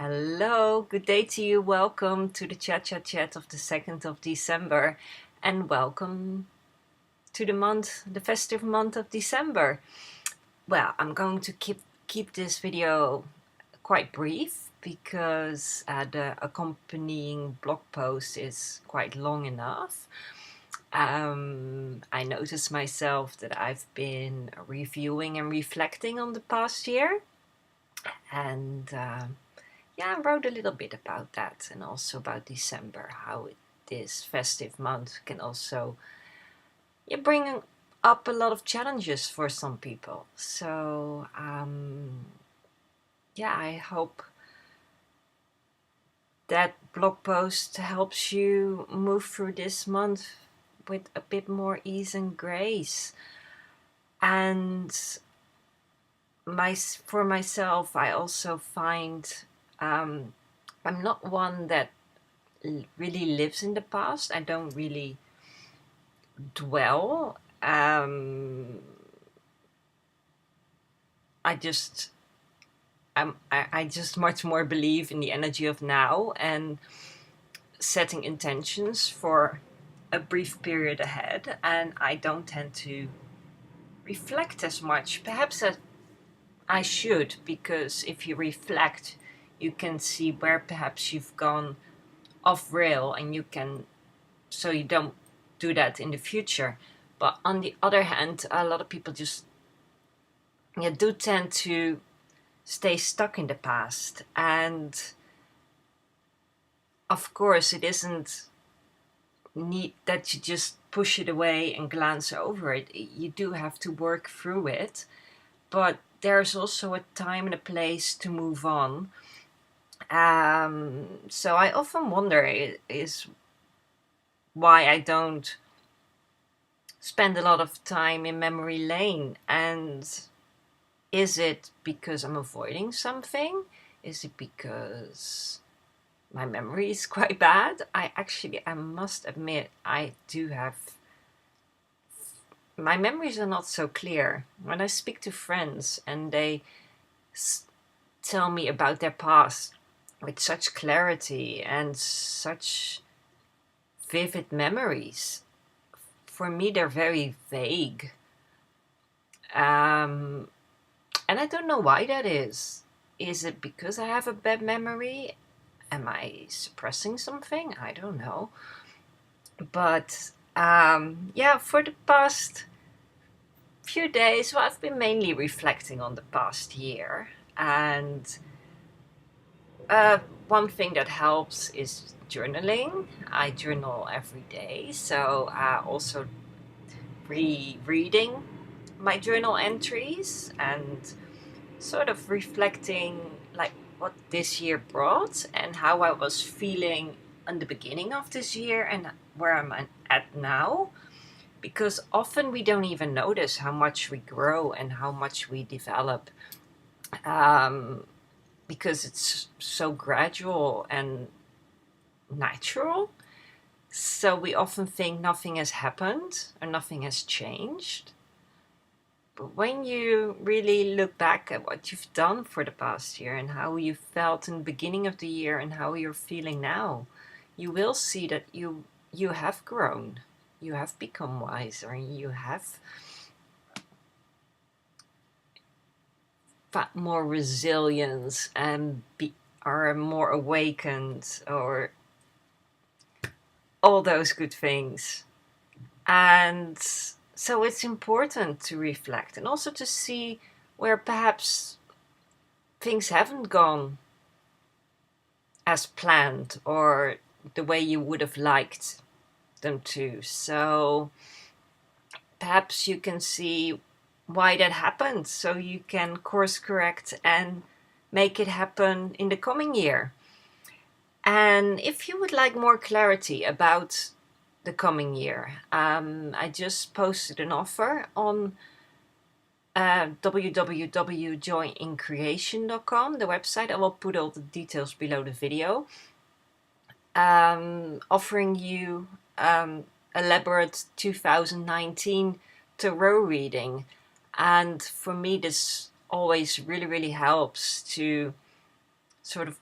Hello, good day to you. Welcome to the ChaChaChat of the 2nd of December and welcome to the festive month of December. Well, I'm going to keep this video quite brief because the accompanying blog post is quite long enough. I noticed myself that I've been reviewing and reflecting on the past year and yeah, I wrote a little bit about that and also about December, how this festive month can also bring up a lot of challenges for some people. So yeah, I hope that blog post helps you move through this month with a bit more ease and grace. And for myself, I also find I'm not one that really lives in the past. I don't really dwell. I just I just much more believe in the energy of now and setting intentions for a brief period ahead, and I don't tend to reflect as much. Perhaps as I should, because if you reflect, you can see where perhaps you've gone off rail, and so you don't do that in the future. But on the other hand, a lot of people just do tend to stay stuck in the past. And of course, it isn't neat that you just push it away and glance over it. You do have to work through it. But there's also a time and a place to move on. So I often wonder is why I don't spend a lot of time in memory lane. And is it because I'm avoiding something? Is it because my memory is quite bad? I must admit, I do have... My memories are not so clear. When I speak to friends and they tell me about their past with such clarity and such vivid memories, for me they're very vague. And I don't know why that is. Is it because I have a bad memory? Am I suppressing something? I don't know. But yeah, for the past few days, well, I've been mainly reflecting on the past year. And one thing that helps is journaling. I journal every day. So also rereading my journal entries and sort of reflecting like what this year brought and how I was feeling in the beginning of this year and where I'm at now. Because often we don't even notice how much we grow and how much we develop, because it's so gradual and natural. So we often think nothing has happened or nothing has changed. But when you really look back at what you've done for the past year and how you felt in the beginning of the year and how you're feeling now, you will see that you have grown, you have become wiser, and you have more resilience and are more awakened, or all those good things. And so it's important to reflect and also to see where perhaps things haven't gone as planned or the way you would have liked them to. So perhaps you can see why that happened, so you can course correct and make it happen in the coming year. And if you would like more clarity about the coming year, I just posted an offer on www.joyincreation.com, the website. I will put all the details below the video. Offering you elaborate 2019 tarot reading. And for me, this always really, really helps to sort of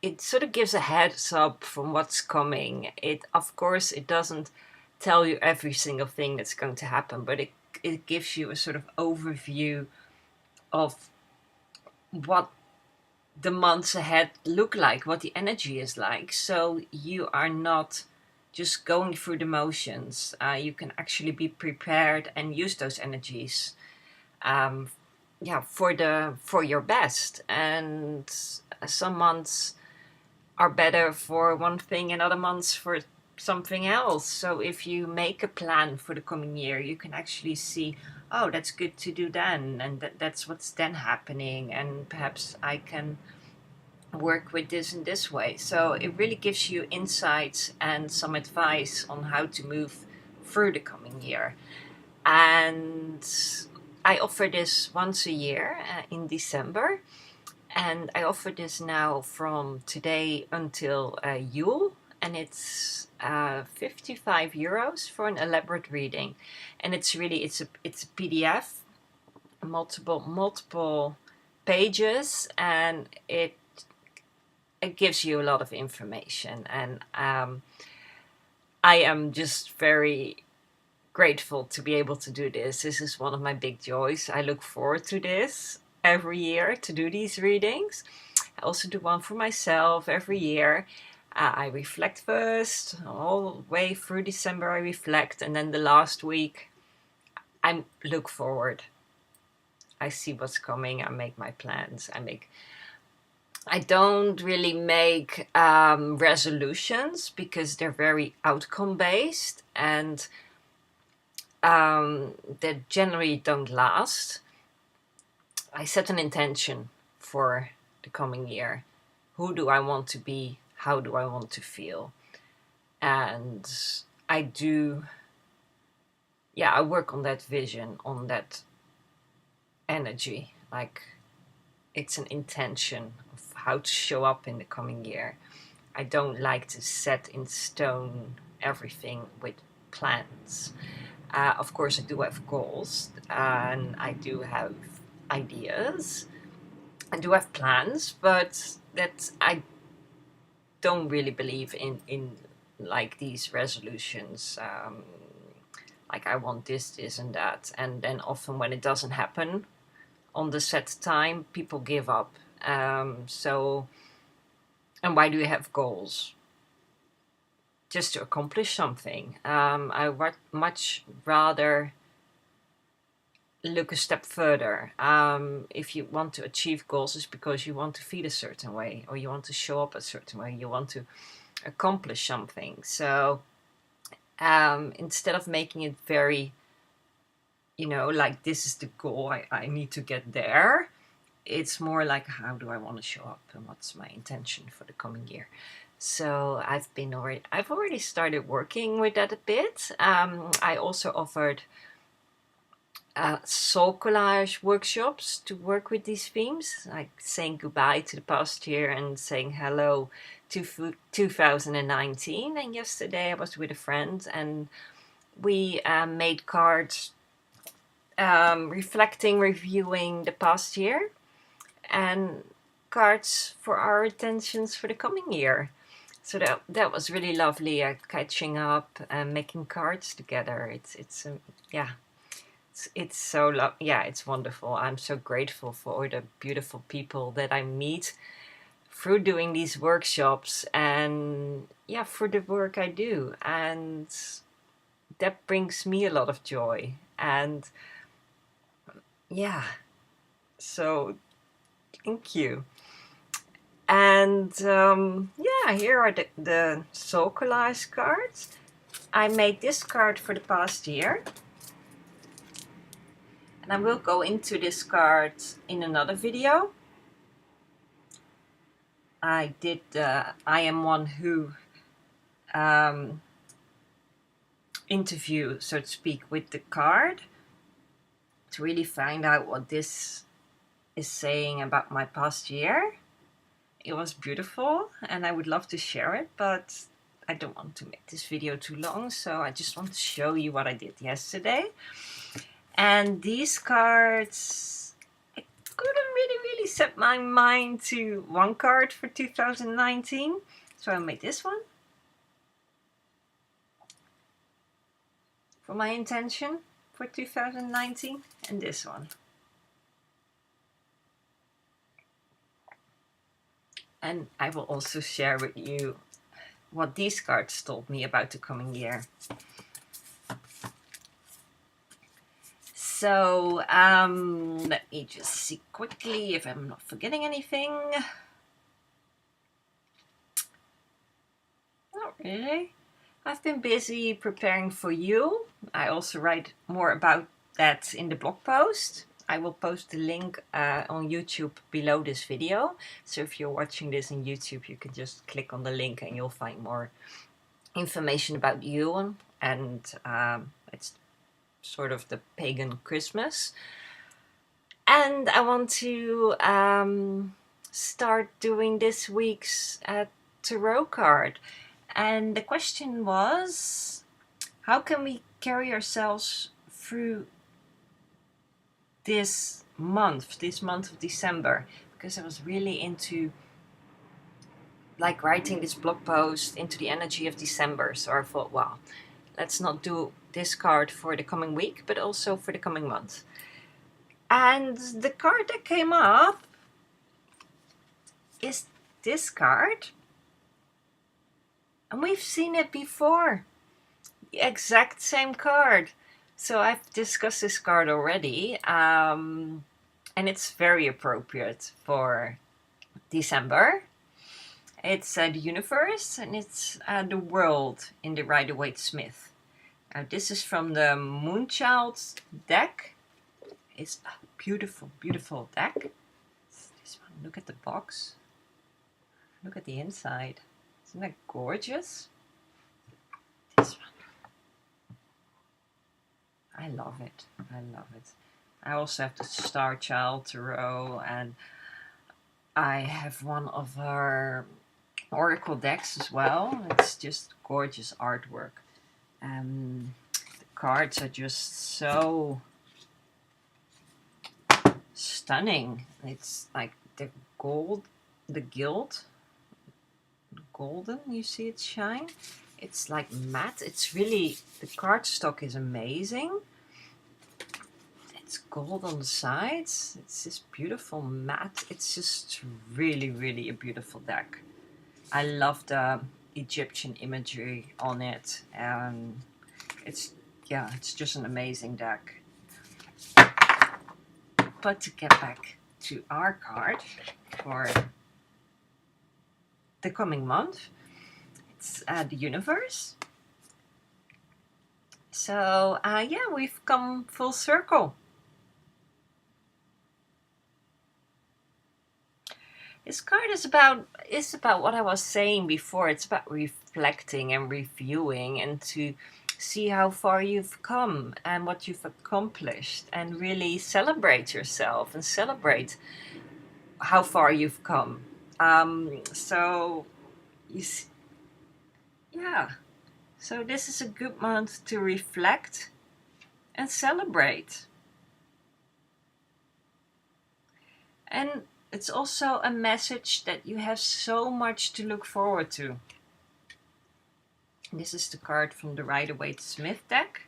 it sort of gives a heads up from what's coming. Of course, it doesn't tell you every single thing that's going to happen, but it gives you a sort of overview of what the months ahead look like, what the energy is like. So you are not just going through the motions. You can actually be prepared and use those energies, for your best. And some months are better for one thing and other months for something else. So if you make a plan for the coming year, you can actually see, oh, that's good to do then, and that's what's then happening, and perhaps I can work with this in this way. So it really gives you insights and some advice on how to move through the coming year. And I offer this once a year in December. And I offer this now from today until Yule. And it's €55 for an elaborate reading. And it's a PDF, multiple pages, and it gives you a lot of information. And I am just very grateful to be able to do this. This is one of my big joys. I look forward to this every year, to do these readings. I also do one for myself every year. I reflect first, all the way through December I reflect, and then the last week I look forward. I see what's coming, I make my plans, I don't really make resolutions because they're very outcome based, and they generally don't last. I set an intention for the coming year. Who do I want to be? How do I want to feel? And I work on that vision, on that energy. Like, it's an intention of how to show up in the coming year. I don't like to set in stone everything with plans. Of course, I do have goals, and I do have ideas. I do have plans, but I don't really believe in like these resolutions. Like, I want this, and that, and then often when it doesn't happen on the set time, people give up. And why do you have goals? Just to accomplish something. I would much rather look a step further. If you want to achieve goals, it's because you want to feel a certain way, or you want to show up a certain way, you want to accomplish something. So instead of making it very, like, this is the goal, I need to get there, it's more like, how do I want to show up, and what's my intention for the coming year. So I've already started working with that a bit. I also offered soul collage workshops to work with these themes, like saying goodbye to the past year and saying hello to 2019. And yesterday I was with a friend, and we made cards reflecting, reviewing the past year, and cards for our intentions for the coming year. So that was really lovely, catching up and making cards together. It's so it's wonderful. I'm so grateful for all the beautiful people that I meet through doing these workshops, and for the work I do, and that brings me a lot of joy. And so thank you. And here are the soul collage cards. I made this card for the past year, and I will go into this card in another video. I did I Am One Who interview, so to speak, with the card, to really find out what this is saying about my past year. It was beautiful, and I would love to share it, but I don't want to make this video too long, so I just want to show you what I did yesterday. And these cards, I couldn't really set my mind to one card for 2019. So I made this one for my intention for 2019 and this one. And I will also share with you what these cards told me about the coming year. So let me just see quickly if I'm not forgetting anything. Not really. I've been busy preparing for you. I also write more about that in the blog post. I will post the link on YouTube below this video. So if you're watching this on YouTube, you can just click on the link and you'll find more information about you. And it's sort of the pagan Christmas. And I want to start doing this week's tarot card. And the question was, how can we carry ourselves through this month of December? Because I was really into like writing this blog post into the energy of December. So I thought, well, let's not do this card for the coming week, but also for the coming month. And the card that came up is this card. And we've seen it before. The exact same card. So I've discussed this card already. And it's very appropriate for December. It's the universe and it's the world in the Rider-Waite-Smith. Now this is from the Moonchild deck. It's a beautiful, beautiful deck. This one, look at the box. Look at the inside. Isn't that gorgeous? This one. I love it. I love it. I also have the Star Child Tarot, and I have one of her Oracle decks as well. It's just gorgeous artwork. The cards are just so stunning. It's like the gold, the gilt, golden, you see it shine. It's like matte. It's really, the cardstock is amazing. It's gold on the sides. It's just beautiful matte. It's just really, really a beautiful deck. I love the Egyptian imagery on it, and it's just an amazing deck. But to get back to our card for the coming month, it's the universe. So yeah, we've come full circle. This card is about what I was saying before. It's about reflecting and reviewing and to see how far you've come and what you've accomplished, and really celebrate yourself and celebrate how far you've come. So you see, yeah. So this is a good month to reflect and celebrate. And it's also a message that you have so much to look forward to. This is the card from the Rider-Waite-Smith deck.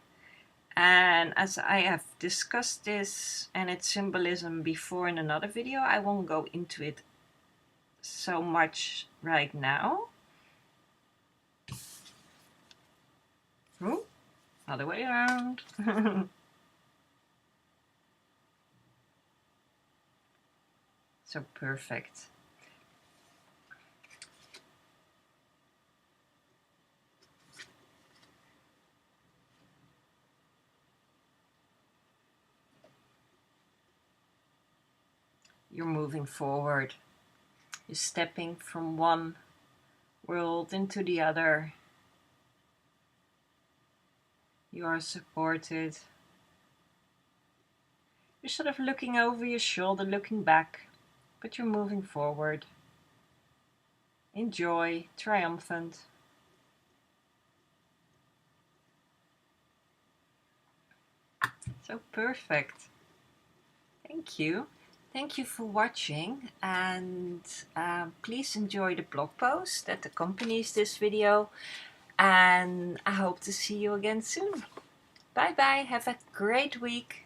And as I have discussed this and its symbolism before in another video, I won't go into it so much right now. Ooh, other way around. So perfect. You're moving forward. You're stepping from one world into the other. You are supported. You're sort of looking over your shoulder, looking back, but you're moving forward. In joy, triumphant. So perfect. Thank you. Thank you for watching, and please enjoy the blog post that accompanies this video, and I hope to see you again soon. Bye bye, have a great week.